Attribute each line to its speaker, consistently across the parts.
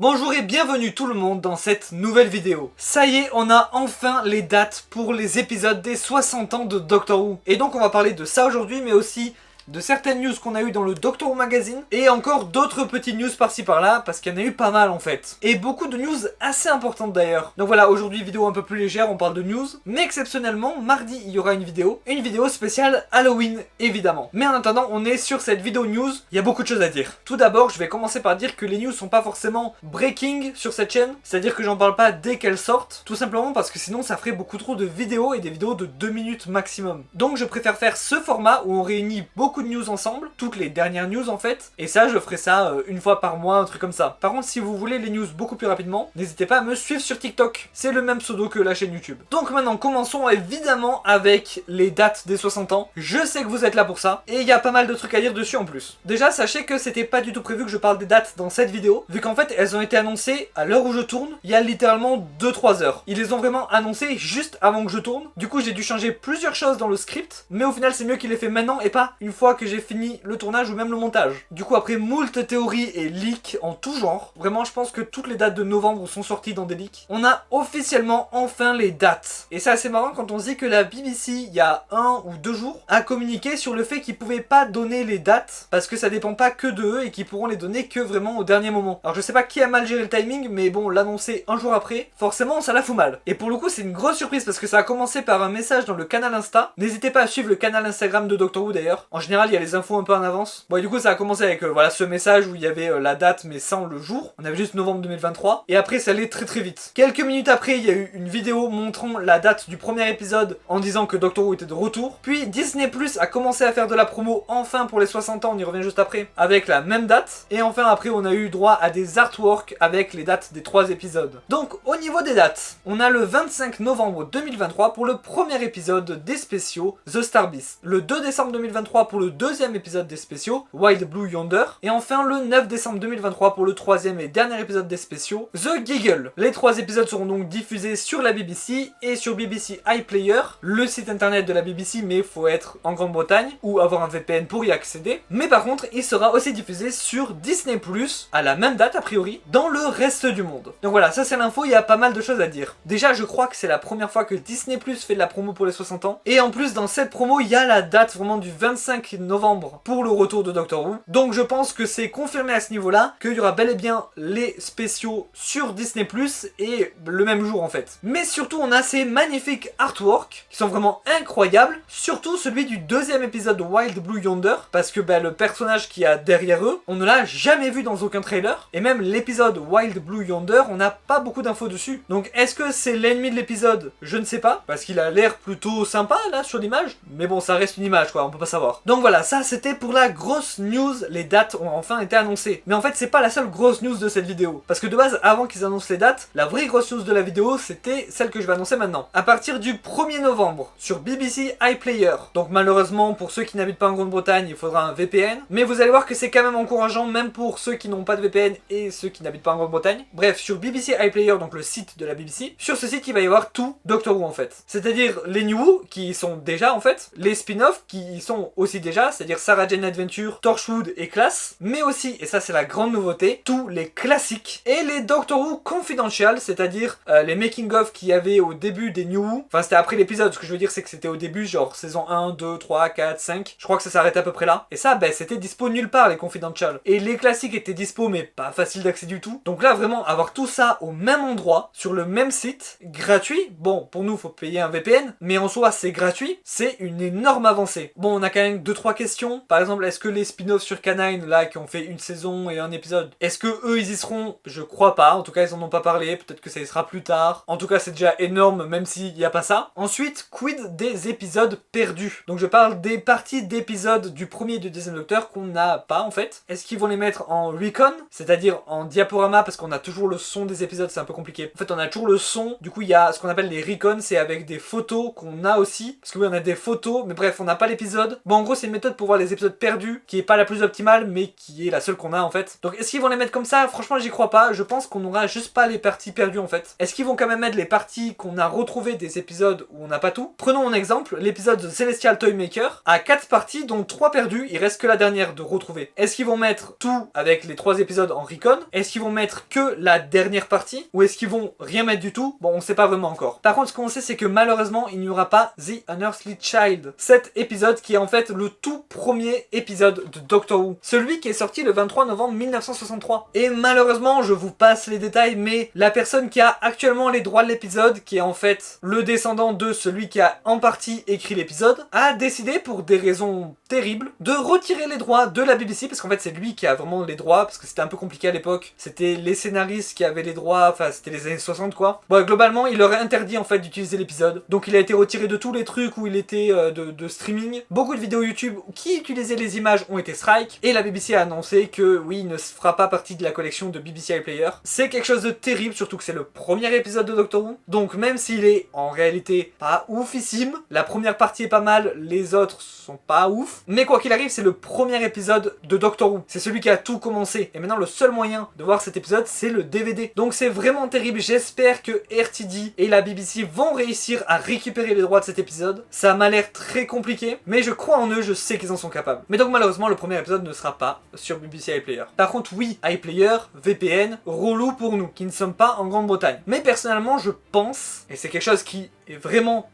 Speaker 1: Bonjour et bienvenue tout le monde dans cette nouvelle vidéo. Ça y est, on a enfin les dates pour les épisodes des 60 ans de Doctor Who. Et donc on va parler de ça aujourd'hui, mais aussi de certaines news qu'on a eu dans le Doctor Who Magazine, et encore d'autres petites news par-ci par-là, parce qu'il y en a eu pas mal en fait. Et beaucoup de news assez importantes d'ailleurs. Donc voilà, aujourd'hui vidéo un peu plus légère, on parle de news, mais exceptionnellement, mardi il y aura une vidéo spéciale Halloween, évidemment. Mais en attendant, on est sur cette vidéo news, il y a beaucoup de choses à dire. Tout d'abord, je vais commencer par dire que les news sont pas forcément breaking sur cette chaîne, c'est-à-dire que j'en parle pas dès qu'elles sortent, tout simplement parce que sinon ça ferait beaucoup trop de vidéos, et des vidéos de 2 minutes maximum. Donc je préfère faire ce format où on réunit beaucoup de news ensemble, toutes les dernières news en fait, et ça je ferai ça une fois par mois, un truc comme ça. Par contre, si vous voulez les news beaucoup plus rapidement, n'hésitez pas à me suivre sur TikTok, c'est le même pseudo que la chaîne YouTube. Donc maintenant commençons évidemment avec les dates des 60 ans. Je sais que vous êtes là pour ça, et il y a pas mal de trucs à dire dessus en plus. Déjà sachez que c'était pas du tout prévu que je parle des dates dans cette vidéo, vu qu'en fait elles ont été annoncées à l'heure où je tourne, il y a littéralement 2-3 heures. Ils les ont vraiment annoncées juste avant que je tourne, du coup j'ai dû changer plusieurs choses dans le script, mais au final c'est mieux qu'il les fait maintenant et pas une fois que j'ai fini le tournage ou même le montage. Du coup après moult théories et leaks en tout genre, vraiment je pense que toutes les dates de novembre sont sorties dans des leaks, on a officiellement enfin les dates. Et c'est assez marrant quand on se dit que la BBC il y a 1 ou 2 jours a communiqué sur le fait qu'ils pouvaient pas donner les dates parce que ça dépend pas que de eux et qu'ils pourront les donner que vraiment au dernier moment. Alors je sais pas qui a mal géré le timing, mais bon, l'annoncer un jour après, forcément ça la fout mal. Et pour le coup c'est une grosse surprise parce que ça a commencé par un message dans le canal Insta. N'hésitez pas à suivre le canal Instagram de Doctor Who d'ailleurs. En général il y a les infos un peu en avance. Bon et du coup ça a commencé avec voilà ce message où il y avait la date mais sans le jour. On avait juste novembre 2023. Et après ça allait très très vite. Quelques minutes après il y a eu une vidéo montrant la date du premier épisode en disant que Doctor Who était de retour. Puis Disney Plus a commencé à faire de la promo enfin pour les 60 ans, on y revient juste après, avec la même date. Et enfin après on a eu droit à des artworks avec les dates des 3 épisodes. Donc au niveau des dates, on a le 25 novembre 2023 pour le premier épisode des spéciaux The Star Beast, le 2 décembre 2023 pour le deuxième épisode des spéciaux Wild Blue Yonder, et enfin le 9 décembre 2023 pour le troisième et dernier épisode des spéciaux The Giggle. Les 3 épisodes seront donc diffusés sur la BBC et sur BBC iPlayer, le site internet de la BBC, mais il faut être en Grande-Bretagne ou avoir un VPN pour y accéder. Mais par contre il sera aussi diffusé sur Disney Plus à la même date a priori dans le reste du monde. Donc voilà, ça c'est l'info, il y a pas mal de choses à dire. Déjà je crois que c'est la première fois que Disney Plus fait de la promo pour les 60 ans, et en plus dans cette promo il y a la date vraiment du 25 novembre pour le retour de Doctor Who. Donc je pense que c'est confirmé à ce niveau là qu'il y aura bel et bien les spéciaux sur Disney Plus et le même jour en fait. Mais surtout on a ces magnifiques artworks qui sont vraiment incroyables, surtout celui du deuxième épisode Wild Blue Yonder, parce que le personnage qui a derrière eux on ne l'a jamais vu dans aucun trailer, et même l'épisode Wild Blue Yonder on n'a pas beaucoup d'infos dessus. Donc est-ce que c'est l'ennemi de l'épisode? Je ne sais pas, parce qu'il a l'air plutôt sympa là sur l'image, mais bon ça reste une image quoi, on peut pas savoir. Donc voilà, ça c'était pour la grosse news, les dates ont enfin été annoncées. Mais en fait c'est pas la seule grosse news de cette vidéo, parce que de base avant qu'ils annoncent les dates, la vraie grosse news de la vidéo c'était celle que je vais annoncer maintenant. À partir du 1er novembre sur BBC iPlayer, donc malheureusement pour ceux qui n'habitent pas en Grande-Bretagne il faudra un VPN, mais vous allez voir que c'est quand même encourageant même pour ceux qui n'ont pas de VPN et ceux qui n'habitent pas en Grande-Bretagne. Bref, sur BBC iPlayer, donc le site de la BBC, sur ce site il va y avoir tout Doctor Who en fait. C'est-à-dire les New Who qui y sont déjà en fait, les spin-offs qui y sont aussi déjà, c'est-à-dire Sarah Jane Adventure, Torchwood et Class, mais aussi, et ça c'est la grande nouveauté, tous les classiques et les Doctor Who Confidential, c'est-à-dire les making-of qu'il y avait au début des New Who. Enfin c'était après l'épisode, ce que je veux dire c'est que c'était au début, genre saison 1, 2, 3, 4, 5, je crois que ça s'arrêtait à peu près là. Et ça c'était dispo nulle part les Confidential. Et les classiques étaient dispo mais pas facile d'accès du tout. Donc là vraiment avoir tout ça au même endroit, sur le même site, gratuit, bon pour nous faut payer un VPN, mais en soi c'est gratuit, c'est une énorme avancée. Bon on a quand même 2-3 questions, par exemple est-ce que les spin-offs sur Canine là qui ont fait une saison et un épisode, est-ce que eux ils y seront? Je crois pas, en tout cas ils en ont pas parlé, peut-être que ça y sera plus tard. En tout cas c'est déjà énorme même s'il n'y a pas ça. Ensuite, quid des épisodes perdus? Donc je parle des parties d'épisodes du premier et du deuxième Docteur qu'on n'a pas en fait. Est-ce qu'ils vont les mettre en recon, c'est-à-dire en diaporama, parce qu'on a toujours le son des épisodes, c'est un peu compliqué. En fait on a toujours le son, du coup il y a ce qu'on appelle les recons, c'est avec des photos qu'on a aussi, parce que oui on a des photos, mais bref on n'a pas l'épisode. Bon en gros c'est une méthode pour voir les épisodes perdus, qui est pas la plus optimale, mais qui est la seule qu'on a en fait. Donc est-ce qu'ils vont les mettre comme ça? Franchement j'y crois pas, je pense qu'on aura juste pas les parties perdues en fait. Est-ce qu'ils vont quand même mettre les parties qu'on a retrouvées des épisodes où on n'a pas tout? Prenons un exemple, l'épisode de Celestial Toymaker a 4 parties dont 3 perdues, il reste que la dernière de retrouver. Est-ce qu'ils vont mettre tout avec les 3 épisodes en recon? Est-ce qu'ils vont mettre que la dernière partie? Ou est-ce qu'ils vont rien mettre du tout? Bon, on sait pas vraiment encore. Par contre, ce qu'on sait, c'est que malheureusement, il n'y aura pas The Unearthly Child. Cet épisode qui est en fait le tout premier épisode de Doctor Who. Celui qui est sorti le 23 novembre 1963. Et malheureusement, je vous passe les détails, mais la personne qui a actuellement les droits de l'épisode, qui est en fait le descendant de celui qui a en partie écrit l'épisode, a décidé, pour des raisons terribles, de retirer les droits de la BBC, parce qu'en fait c'est lui qui a vraiment les droits, parce que c'était un peu compliqué à l'époque. C'était les scénaristes qui avaient les droits, enfin c'était les années 60 quoi. Bon, globalement, il leur a interdit en fait d'utiliser l'épisode. Donc il a été retiré de tous les trucs où il était de streaming. Beaucoup de vidéos YouTube qui utilisaient les images ont été strike, et la BBC a annoncé que oui, il ne fera pas partie de la collection de BBC iPlayer. C'est quelque chose de terrible, surtout que c'est le premier épisode de Doctor Who. Donc même s'il est en réalité pas oufissime, la première partie est pas mal, les autres sont pas ouf, mais quoi qu'il arrive, c'est le premier épisode de Doctor Who. C'est celui qui a tout commencé. Et maintenant, le seul moyen de voir cet épisode, c'est le DVD. Donc c'est vraiment terrible. J'espère que RTD et la BBC vont réussir à récupérer les droits de cet épisode. Ça m'a l'air très compliqué, mais je crois en eux, je sais qu'ils en sont capables. Mais donc malheureusement, le premier épisode ne sera pas sur BBC iPlayer. Par contre, oui, iPlayer, VPN, relou pour nous, qui ne sommes pas en Grande-Bretagne. Mais personnellement, je pense, et c'est quelque chose qui est vraiment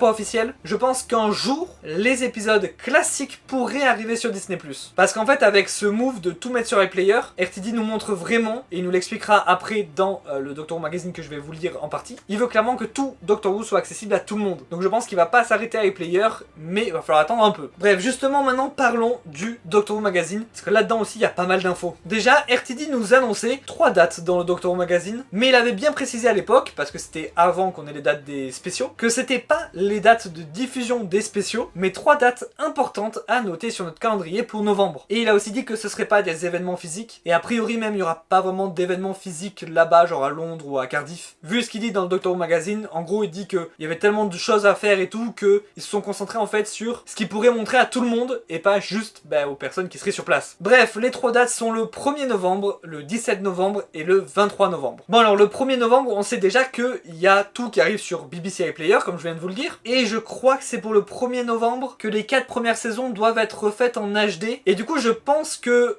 Speaker 1: pas officiel, je pense qu'un jour, les épisodes classiques pourraient arriver sur Disney+. Parce qu'en fait, avec ce move de tout mettre sur iPlayer, RTD nous montre vraiment, et il nous l'expliquera après dans le Doctor Who Magazine que je vais vous lire en partie, il veut clairement que tout Doctor Who soit accessible à tout le monde. Donc je pense qu'il va pas s'arrêter à iPlayer, mais il va falloir attendre un peu. Bref, justement maintenant parlons du Doctor Who Magazine, parce que là-dedans aussi il y a pas mal d'infos. Déjà, RTD nous annonçait 3 dates dans le Doctor Who Magazine, mais il avait bien précisé à l'époque, parce que c'était avant qu'on ait les dates des spéciaux, que c'était pas les dates de diffusion des spéciaux, mais 3 dates importantes à noter sur notre calendrier pour novembre. Et il a aussi dit que ce serait pas des événements physiques, et a priori même il y aura pas vraiment d'événements physiques là-bas, genre à Londres ou à Cardiff. Vu ce qu'il dit dans le Doctor Who Magazine, en gros il dit qu'il y avait tellement de choses à faire et tout, qu'ils se sont concentrés en fait sur ce qu'ils pourraient montrer à tout le monde, et pas juste aux personnes qui seraient sur place. Bref, les 3 dates sont le 1er novembre, le 17 novembre et le 23 novembre. Bon alors le 1er novembre, on sait déjà qu'il y a tout qui arrive sur BBC iPlayer, comme je viens de vous le dire, et je crois que c'est pour le 1er novembre que les 4 premières saisons doivent être refaites en HD, et du coup je pense que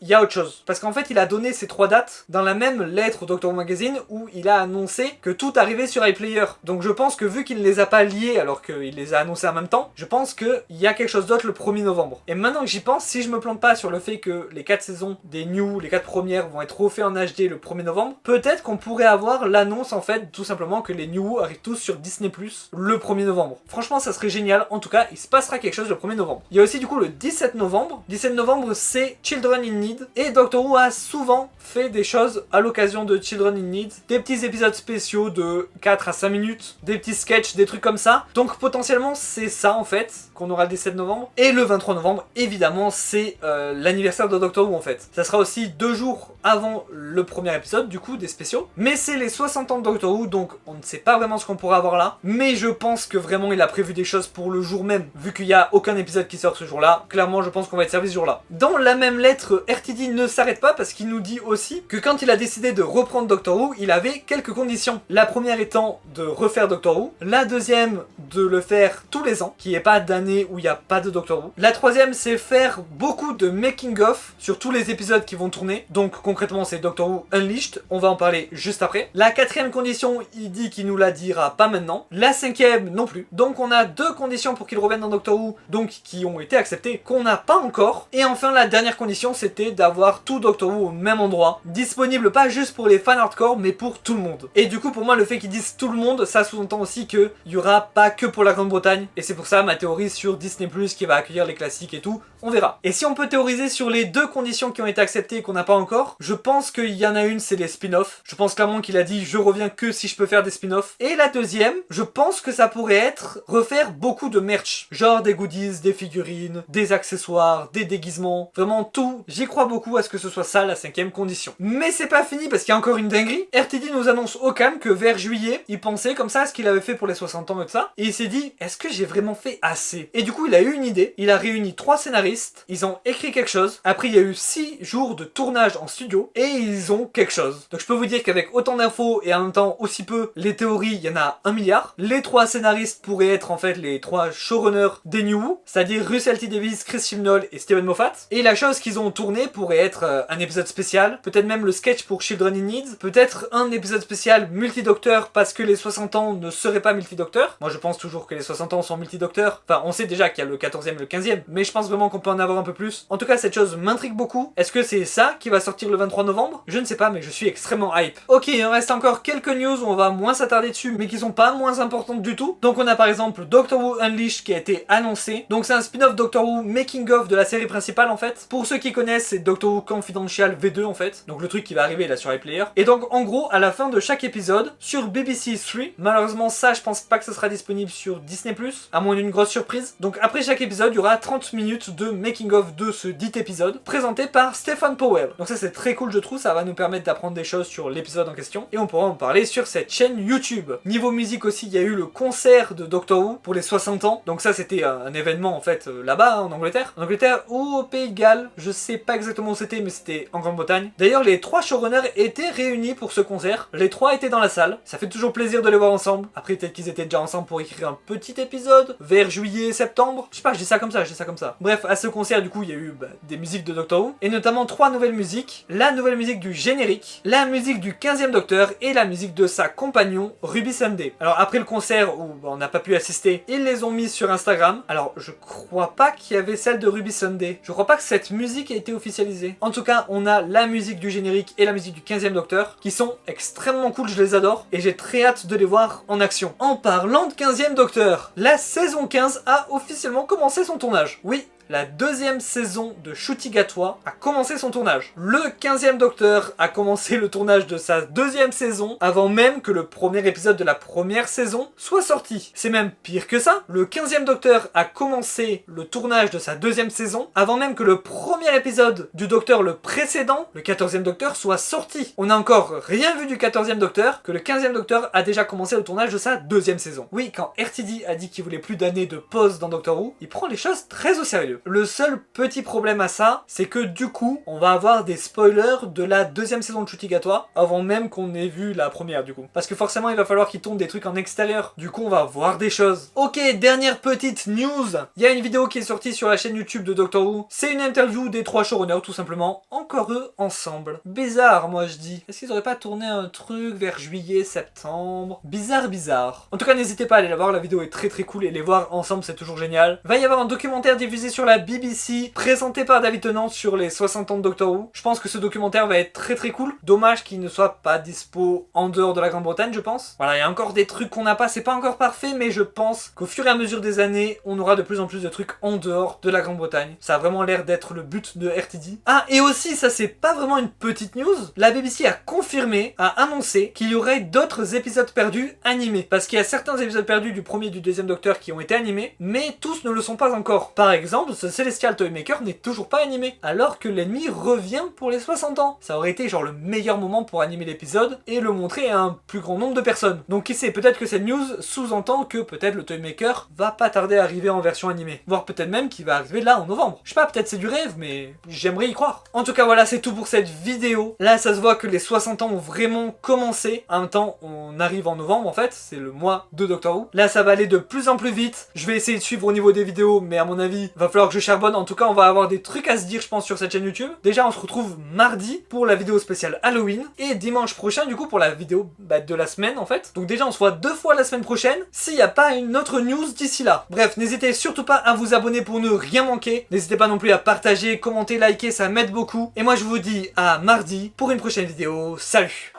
Speaker 1: y a autre chose, parce qu'en fait il a donné ces 3 dates dans la même lettre au Doctor Who Magazine où il a annoncé que tout arrivait sur iPlayer. Donc je pense que vu qu'il ne les a pas liés alors qu'il les a annoncés en même temps, je pense qu'il y a quelque chose d'autre le 1er novembre. Et maintenant que j'y pense, si je me plante pas sur le fait que les 4 saisons des New, les 4 premières vont être refaites en HD le 1er novembre, peut-être qu'on pourrait avoir l'annonce en fait tout simplement que les New arrivent tous sur Disney+, le 1er novembre. Franchement ça serait génial, en tout cas il se passera quelque chose le 1er novembre. Il y a aussi du coup le 17 novembre. 17 novembre c'est Children in Need, et Doctor Who a souvent fait des choses à l'occasion de Children in Need, des petits épisodes spéciaux de 4 à 5 minutes, des petits sketchs, des trucs comme ça. Donc potentiellement c'est ça en fait qu'on aura le 17 novembre. Et le 23 novembre évidemment c'est l'anniversaire de Doctor Who en fait. Ça sera aussi 2 jours avant le premier épisode du coup des spéciaux, mais c'est les 60 ans de Doctor Who, donc on ne sait pas vraiment ce qu'on pourra avoir là, mais je pense que vraiment il a prévu des choses pour le jour même, vu qu'il n'y a aucun épisode qui sort ce jour-là. Clairement je pense qu'on va être servi ce jour-là. Dans la même lettre, RTD ne s'arrête pas parce qu'il nous dit aussi que quand il a décidé de reprendre Doctor Who, il avait quelques conditions. La première étant de refaire Doctor Who, la deuxième de le faire tous les ans, qu'il n'y ait pas d'année où il n'y a pas de Doctor Who. La troisième c'est faire beaucoup de making of sur tous les épisodes qui vont tourner, donc concrètement c'est Doctor Who Unleashed, on va en parler juste après. La quatrième condition, il dit qu'il nous la dira pas maintenant. La cinquième non plus. Donc on a 2 conditions pour qu'il revienne dans Doctor Who, donc qui ont été acceptées, qu'on n'a pas encore. Et enfin la dernière condition c'était d'avoir tout Doctor Who au même endroit, disponible pas juste pour les fans hardcore mais pour tout le monde. Et du coup pour moi le fait qu'ils disent tout le monde, ça sous-entend aussi qu'il y aura pas que pour la Grande-Bretagne, et c'est pour ça ma théorie sur Disney+, qui va accueillir les classiques et tout, on verra. Et si on peut théoriser sur les 2 conditions qui ont été acceptées et qu'on n'a pas encore, je pense qu'il y en a une, c'est les spin-offs. Je pense clairement qu'il a dit je reviens que si je peux faire des spin-offs. Et la deuxième, je pense que ça pourrait être refaire beaucoup de merch, genre des goodies, des figurines, des accessoires, des déguisements, vraiment tout. J'y crois beaucoup à ce que ce soit ça la 5e condition. Mais c'est pas fini parce qu'il y a encore une dinguerie. RTD nous annonce au calme que vers juillet, il pensait comme ça à ce qu'il avait fait pour les 60 ans et tout ça, et il s'est dit est-ce que j'ai vraiment fait assez entier. Et du coup, il a eu une idée, il a réuni 3 scénaristes, ils ont écrit quelque chose, après il y a eu 6 jours de tournage en studio, et ils ont quelque chose. Donc je peux vous dire qu'avec autant d'infos et en même temps aussi peu, les théories, il y en a 1 milliard. Les 3 scénaristes pourraient être en fait les 3 showrunners des New Who, c'est-à-dire Russell T Davies, Chris Chibnall et Steven Moffat. Et la chose qu'ils ont tourné pourrait être un épisode spécial, peut-être même le sketch pour Children in Need, peut-être un épisode spécial multidocteur parce que les 60 ans ne seraient pas multidocteurs. Moi je pense toujours que les 60 ans sont multidocteurs. Enfin on sait déjà qu'il y a le 14e et le 15e, mais je pense vraiment qu'on peut en avoir un peu plus. En tout cas cette chose m'intrigue beaucoup. Est-ce que c'est ça qui va sortir le 23 novembre? Je ne sais pas, mais je suis extrêmement hype. Ok, il reste encore quelques news où on va moins s'attarder dessus, mais qui sont pas moins importantes du tout. Donc on a par exemple Doctor Who Unleashed qui a été annoncé. Donc c'est un spin-off Doctor Who making of de la série principale en fait. Pour ceux qui connaissent, c'est Doctor Who Confidential V2 en fait. Donc le truc qui va arriver là sur iPlayer. Et donc en gros, à la fin de chaque épisode, sur BBC 3, malheureusement ça je pense pas que ce sera disponible sur Disney+, à moins d'une grosse surprise. Donc après chaque épisode, il y aura 30 minutes de making of de ce dit épisode, présenté par Stephen Powell. Donc ça c'est très cool je trouve, ça va nous permettre d'apprendre des choses sur l'épisode en question. Et on pourra en parler sur cette chaîne YouTube. Niveau musique aussi, il y a eu le concert de Doctor Who pour les 60 ans. Donc ça c'était un événement en fait là-bas en Angleterre. En Angleterre ou au Pays de Galles, je sais pas exactement où c'était, mais c'était en Grande-Bretagne. D'ailleurs les 3 showrunners étaient réunis pour ce concert. Les 3 étaient dans la salle. Ça fait toujours plaisir de les voir ensemble. Après peut-être qu'ils étaient déjà ensemble pour écrire un petit épisode vers juillet, septembre. Je sais pas, je dis ça comme ça, Bref, à ce concert du coup il y a eu des musiques de Doctor Who. Et notamment 3 nouvelles musiques. La nouvelle musique du générique, la musique du 15e Docteur et la musique de sa compagnon Ruby Sunday. Alors après le concert où on n'a pas pu assister, ils les ont mises sur Instagram. Alors je crois pas qu'il y avait celle de Ruby Sunday. Je crois pas que cette musique ait été officialisée. En tout cas, on a la musique du générique et la musique du 15e Docteur qui sont extrêmement cool, je les adore et j'ai très hâte de les voir en action. En parlant de 15e Docteur, la saison 15 a officiellement commencé son tournage. Oui, la 2e saison de Ncuti Gatwa a commencé son tournage. Le 15e Docteur a commencé le tournage de sa 2e saison avant même que le premier épisode de la première saison soit sorti. C'est même pire que ça, le 15e Docteur a commencé le tournage de sa 2e saison avant même que le premier épisode du Docteur le précédent, le 14e Docteur, soit sorti. On n'a encore rien vu du 14e Docteur que le 15e Docteur a déjà commencé le tournage de sa 2e saison. Oui, quand RTD a dit qu'il voulait plus d'années de pause dans Doctor Who, il prend les choses très au sérieux. Le seul petit problème à ça, c'est que du coup, on va avoir des spoilers de la 2e saison de Ncuti Gatwa avant même qu'on ait vu la première du coup. Parce que forcément, il va falloir qu'ils tournent des trucs en extérieur. Du coup, on va voir des choses. Ok, dernière petite news. Il y a une vidéo qui est sortie sur la chaîne YouTube de Doctor Who. C'est une interview des 3 showrunners tout simplement. Encore eux ensemble. Bizarre, moi je dis. Est-ce qu'ils auraient pas tourné un truc vers juillet, septembre? Bizarre. En tout cas, n'hésitez pas à aller la voir. La vidéo est très cool et les voir ensemble, c'est toujours génial. Va y avoir un documentaire diffusé sur la BBC, présenté par David Tennant sur les 60 ans de Doctor Who. Je pense que ce documentaire va être très cool. Dommage qu'il ne soit pas dispo en dehors de la Grande-Bretagne, je pense. Voilà, il y a encore des trucs qu'on n'a pas, c'est pas encore parfait, mais je pense qu'au fur et à mesure des années, on aura de plus en plus de trucs en dehors de la Grande-Bretagne. Ça a vraiment l'air d'être le but de RTD. Ah, et aussi, ça c'est pas vraiment une petite news, la BBC a confirmé, a annoncé qu'il y aurait d'autres épisodes perdus animés. Parce qu'il y a certains épisodes perdus du premier et du 2e Docteur qui ont été animés, mais tous ne le sont pas encore. Par exemple, ce Celestial Toymaker n'est toujours pas animé, alors que l'ennemi revient pour les 60 ans. Ça aurait été genre le meilleur moment pour animer l'épisode et le montrer à un plus grand nombre de personnes. Donc qui sait, peut-être que cette news sous-entend que peut-être le Toymaker va pas tarder à arriver en version animée. Voire peut-être même qu'il va arriver là en novembre. Je sais pas, peut-être c'est du rêve, mais j'aimerais y croire. En tout cas voilà, c'est tout pour cette vidéo. Là ça se voit que les 60 ans ont vraiment commencé. En même temps, on arrive en novembre en fait, c'est le mois de Doctor Who. Là ça va aller de plus en plus vite. Je vais essayer de suivre au niveau des vidéos, mais à mon avis, va falloir que je charbonne. En tout cas, on va avoir des trucs à se dire, je pense, sur cette chaîne YouTube. Déjà, on se retrouve mardi pour la vidéo spéciale Halloween et dimanche prochain, du coup, pour la vidéo de la semaine, en fait. Donc déjà, on se voit 2 fois la semaine prochaine, s'il n'y a pas une autre news d'ici là. Bref, n'hésitez surtout pas à vous abonner pour ne rien manquer. N'hésitez pas non plus à partager, commenter, liker, ça m'aide beaucoup. Et moi, je vous dis à mardi pour une prochaine vidéo. Salut!